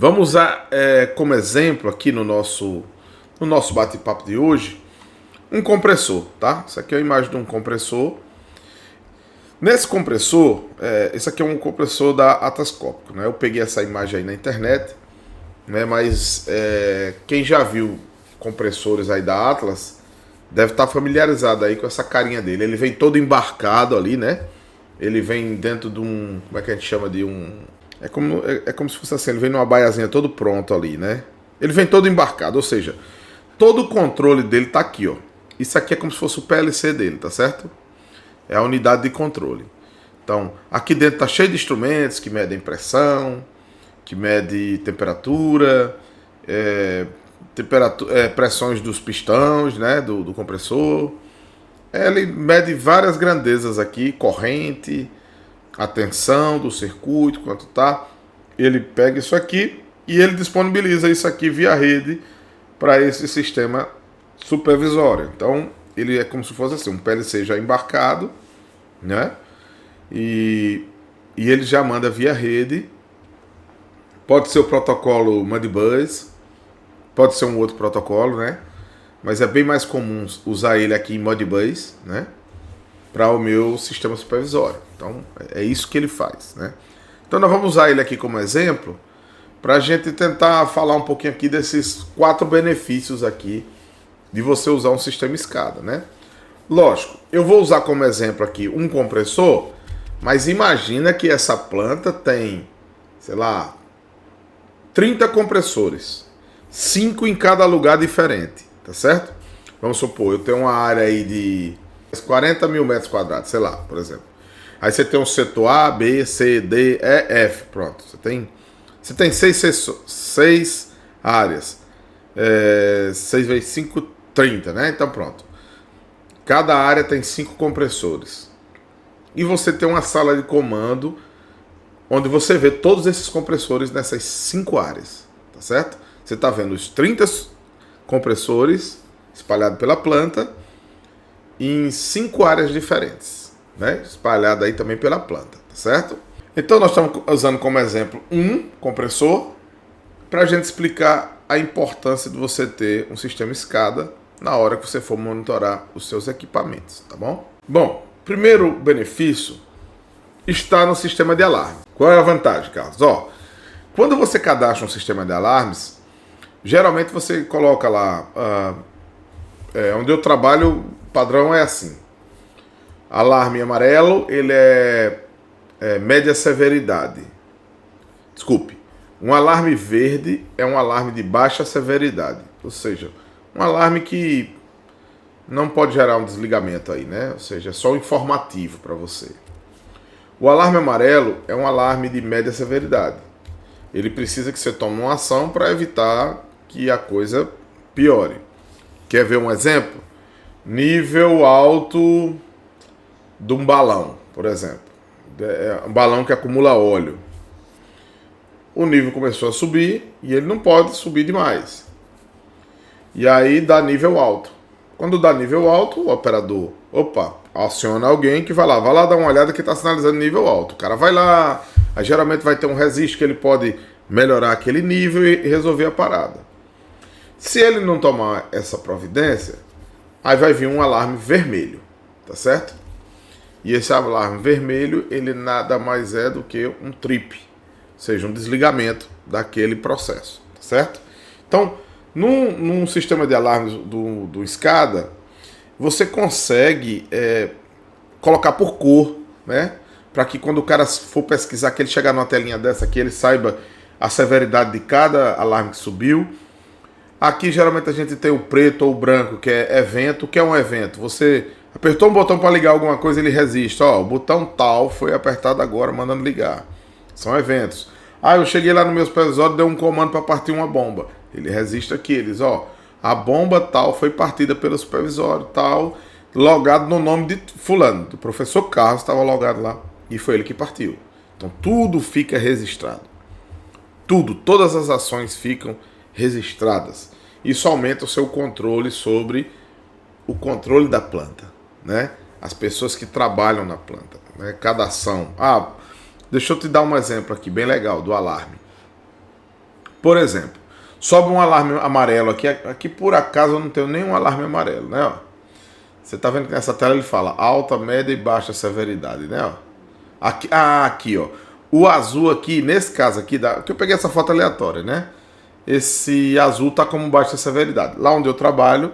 Vamos usar como exemplo aqui no nosso bate-papo de hoje um compressor, tá? Isso aqui é a imagem de um compressor. Nesse compressor, esse aqui é um compressor da Atlas Copco, né? Eu peguei essa imagem aí na internet, né? Mas quem já viu compressores aí da Atlas deve estar familiarizado aí com essa carinha dele. Ele vem todo embarcado ali, né? Ele vem dentro de um, como é que a gente chama de um... É como se fosse assim, ele vem numa baiazinha todo pronto ali, né? Ele vem todo embarcado, ou seja, todo o controle dele tá aqui, ó. Isso aqui é como se fosse o PLC dele, tá certo? É a unidade de controle. Então, aqui dentro tá cheio de instrumentos que medem pressão, que medem temperatura, pressões dos pistões, né, do compressor. Ele mede várias grandezas aqui, corrente, a tensão do circuito, quanto tá. Ele pega isso aqui e ele disponibiliza isso aqui via rede para esse sistema supervisório. Então, ele é como se fosse assim, um PLC já embarcado, né? E ele já manda via rede. Pode ser o protocolo Modbus, pode ser um outro protocolo, né? Mas é bem mais comum usar ele aqui em Modbus, né? Para o meu sistema supervisório. Então, é isso que ele faz, né? Então, nós vamos usar ele aqui como exemplo para a gente tentar falar um pouquinho aqui desses 4 benefícios aqui de você usar um sistema SCADA, né? Lógico, eu vou usar como exemplo aqui um compressor, mas imagina que essa planta tem, sei lá, 30 compressores, 5 em cada lugar diferente, tá certo? Vamos supor, eu tenho uma área aí de 40 mil metros quadrados, sei lá, por exemplo. Aí você tem um setor A, B, C, D, E, F, pronto. Você tem 6 áreas. 6 vezes 5, 30, né? Então pronto. Cada área tem 5 compressores. E você tem uma sala de comando onde você vê todos esses compressores nessas 5 áreas, tá certo? Você está vendo os 30 compressores espalhados pela planta em 5 áreas diferentes, né? Espalhado aí também pela planta, tá certo? Então nós estamos usando como exemplo um compressor para a gente explicar a importância de você ter um sistema SCADA na hora que você for monitorar os seus equipamentos, tá bom? Bom, primeiro benefício está no sistema de alarme. Qual é a vantagem, Carlos? Quando você cadastra um sistema de alarmes, geralmente você coloca lá, onde eu trabalho, o padrão é assim. Alarme amarelo, ele é média severidade. Desculpe. Um alarme verde é um alarme de baixa severidade. Ou seja, um alarme que não pode gerar um desligamento aí, né? Ou seja, é só um informativo para você. O alarme amarelo é um alarme de média severidade. Ele precisa que você tome uma ação para evitar que a coisa piore. Quer ver um exemplo? Nível alto de um balão, por exemplo. É um balão que acumula óleo. O nível começou a subir e ele não pode subir demais. E aí dá nível alto. Quando dá nível alto, o operador, aciona alguém que vai lá dar uma olhada que está sinalizando nível alto. O cara vai lá, aí geralmente vai ter um resiste que ele pode melhorar aquele nível e resolver a parada. Se ele não tomar essa providência, aí vai vir um alarme vermelho, tá certo? E esse alarme vermelho, ele nada mais é do que um trip, ou seja, um desligamento daquele processo, tá certo? Então, num sistema de alarmes do SCADA, você consegue colocar por cor, né? Para que quando o cara for pesquisar, que ele chegar numa telinha dessa aqui, ele saiba a severidade de cada alarme que subiu. Aqui geralmente a gente tem o preto ou o branco, que é evento. O que é um evento? Você apertou um botão para ligar alguma coisa, ele resiste. O botão tal foi apertado agora, mandando ligar. São eventos. Eu cheguei lá no meu supervisório, deu um comando para partir uma bomba. Ele resiste aqueles, a bomba tal foi partida pelo supervisório tal, logado no nome de fulano, do professor Carlos, estava logado lá, e foi ele que partiu. Então tudo fica registrado. Todas as ações ficam registradas. Isso aumenta o seu controle sobre o controle da planta, né? As pessoas que trabalham na planta, né? Cada ação. Deixa eu te dar um exemplo aqui, bem legal, do alarme. Por exemplo, sobe um alarme amarelo aqui. Aqui por acaso eu não tenho nenhum alarme amarelo, né? Ó. Você tá vendo que nessa tela ele fala alta, média e baixa severidade, né? Ó. Aqui, aqui, ó. O azul aqui, nesse caso aqui, que eu peguei essa foto aleatória, né? Esse azul tá como baixa severidade. Lá onde eu trabalho,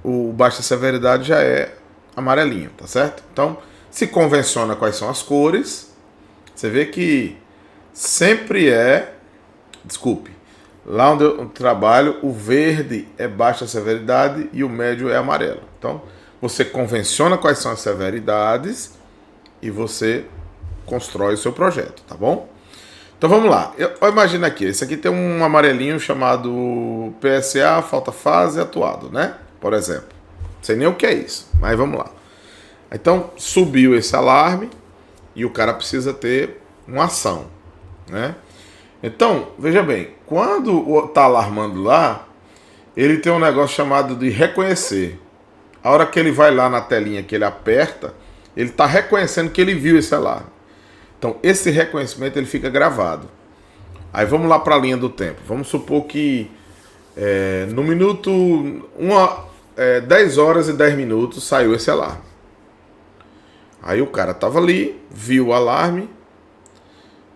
o baixa severidade já é amarelinho, tá certo? Então, se convenciona quais são as cores. Você vê que sempre desculpe, lá onde eu trabalho, o verde é baixa severidade e o médio é amarelo. Então, você convenciona quais são as severidades e você constrói o seu projeto, tá bom? Então vamos lá. Imagina aqui, esse aqui tem um amarelinho chamado PSA, falta fase atuado, né? Por exemplo. Não sei nem o que é isso, mas vamos lá. Então, subiu esse alarme e o cara precisa ter uma ação, né? Então, veja bem, quando tá alarmando lá, ele tem um negócio chamado de reconhecer. A hora que ele vai lá na telinha que ele aperta, ele está reconhecendo que ele viu esse alarme. Então, esse reconhecimento ele fica gravado. Aí vamos lá para a linha do tempo. Vamos supor que no minuto 10 horas e 10 minutos saiu esse alarme. Aí o cara estava ali, viu o alarme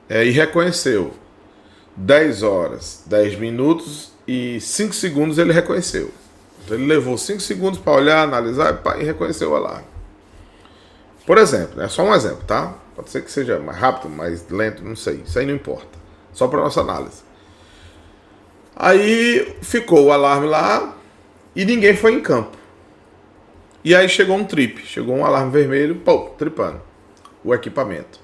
e reconheceu. 10 horas, 10 minutos e 5 segundos ele reconheceu. Então ele levou 5 segundos para olhar, analisar e reconheceu o alarme. Por exemplo, é só um exemplo, tá? Pode ser que seja mais rápido, mais lento, não sei. Isso aí não importa. Só para nossa análise. Aí ficou o alarme lá e ninguém foi em campo. E aí chegou um trip, chegou um alarme vermelho, pô, tripando o equipamento.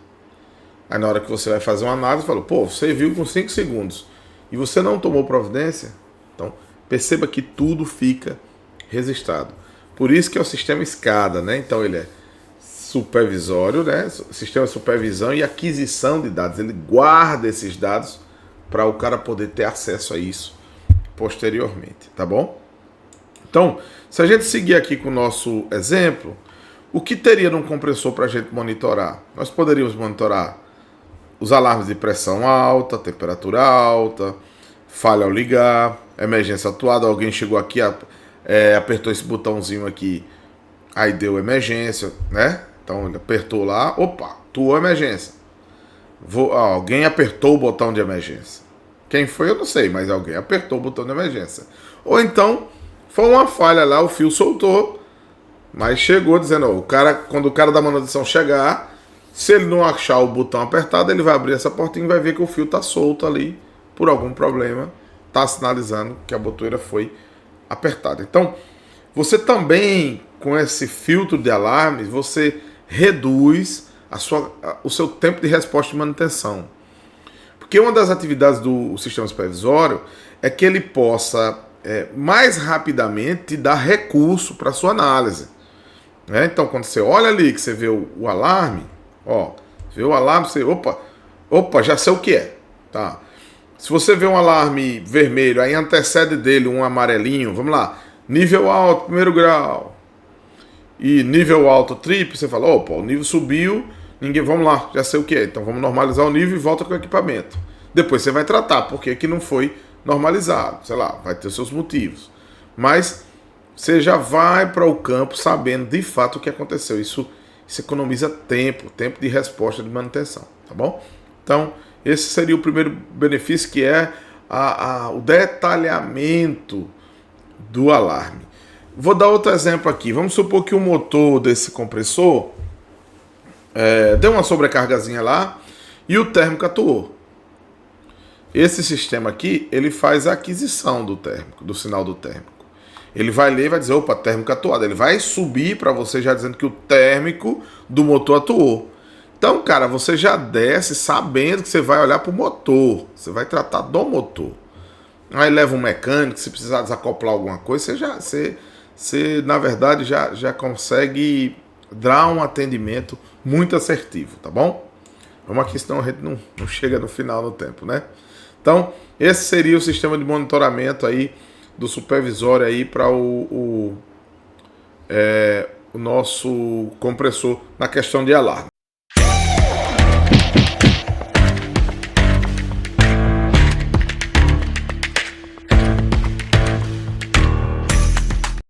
Aí na hora que você vai fazer uma análise, falou, pô, você viu com 5 segundos e você não tomou providência? Então, perceba que tudo fica registrado. Por isso que é o sistema SCADA, né? Então ele é supervisório, né? Sistema de supervisão e aquisição de dados. Ele guarda esses dados para o cara poder ter acesso a isso posteriormente, tá bom? Então, se a gente seguir aqui com o nosso exemplo, o que teria num compressor para a gente monitorar? Nós poderíamos monitorar os alarmes de pressão alta, temperatura alta, falha ao ligar, emergência atuada, alguém chegou aqui, apertou esse botãozinho aqui, aí deu emergência, né? Então ele apertou lá, opa, atuou emergência. Alguém apertou o botão de emergência. Quem foi eu não sei, mas alguém apertou o botão de emergência. Ou então foi uma falha lá, o fio soltou, mas chegou dizendo, quando o cara da manutenção chegar, se ele não achar o botão apertado, ele vai abrir essa portinha e vai ver que o fio está solto ali por algum problema, está sinalizando que a botoeira foi apertada. Então, você também, com esse filtro de alarmes, você reduz o seu tempo de resposta de manutenção. Porque uma das atividades do sistema supervisório é que ele possa mais rapidamente dar recurso para a sua análise. Né? Então, quando você olha ali, que você vê o alarme, vê o alarme, você, opa, já sei o que é. Tá? Se você vê um alarme vermelho, aí antecede dele um amarelinho, vamos lá, nível alto, primeiro grau, e nível alto, trip, você fala, opa, o nível subiu, vamos lá, já sei o que é, então vamos normalizar o nível e volta com o equipamento. Depois você vai tratar porque que não foi normalizado, sei lá, vai ter os seus motivos. Mas você já vai para o campo sabendo de fato o que aconteceu. Isso economiza tempo de resposta de manutenção, tá bom? Então, esse seria o primeiro benefício, que é o detalhamento do alarme. Vou dar outro exemplo aqui. Vamos supor que o motor desse compressor deu uma sobrecargazinha lá e o térmico atuou. Esse sistema aqui, ele faz a aquisição do térmico, do sinal do térmico. Ele vai ler e vai dizer, opa, térmico atuado. Ele vai subir para você já dizendo que o térmico do motor atuou. Então, cara, você já desce sabendo que você vai olhar para o motor. Você vai tratar do motor. Aí leva um mecânico, se precisar desacoplar alguma coisa, você na verdade, já consegue dar um atendimento muito assertivo, tá bom? Vamos aqui, senão a gente não chega no final do tempo, né? Então, esse seria o sistema de monitoramento aí do supervisório aí para o nosso compressor na questão de alarme.